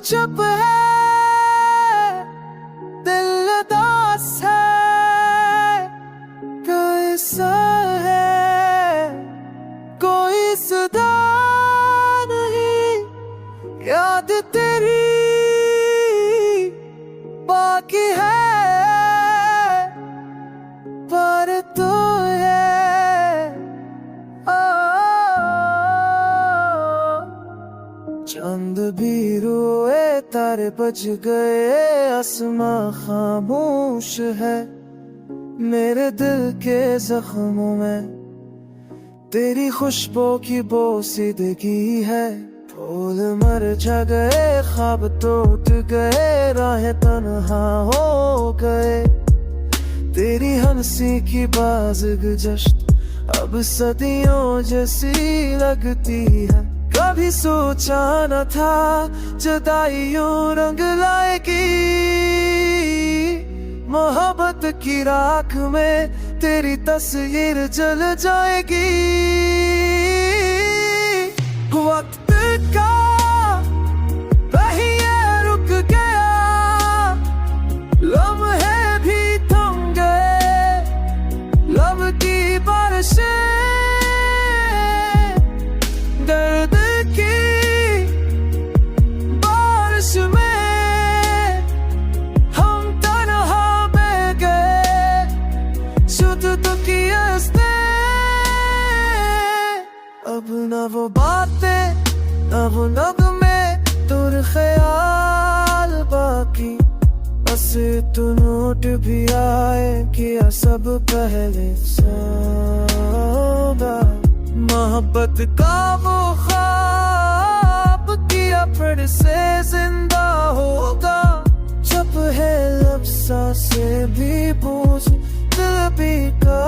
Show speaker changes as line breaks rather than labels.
चुप है, दिल उदास है, कैसा है कोई सदा नहीं, याद तेरी बाकी है पर तू चांद भी रोए, तारे बज गए, आसमां खामोश है। मेरे दिल के जख्मों में तेरी खुशबू की बोसीदगी है। फूल मरझा गए, ख्वाब टूट गए, राहें तन्हा हो गए। तेरी हंसी की बाज़गुज़श्त अब सदियों जैसी लगती है। कभी सोचा न था जुदाई यूं रंग लाएगी, मोहब्बत की राख में तेरी तस्वीर जल जाएगी। वक्त का पहिया रुक गया, लम्हे भी थम गए, लब की बारिशें दर्द अब न वो बातें, न वो नगमे, तुर ख्याल बाकी। बस तू नोट भी आए, किया सब पहले सौदा। मोहब्बत का वो ख्वाब किया फिर से जिंदा होगा। जब है लब सांसें भी पूछ, दिल भी का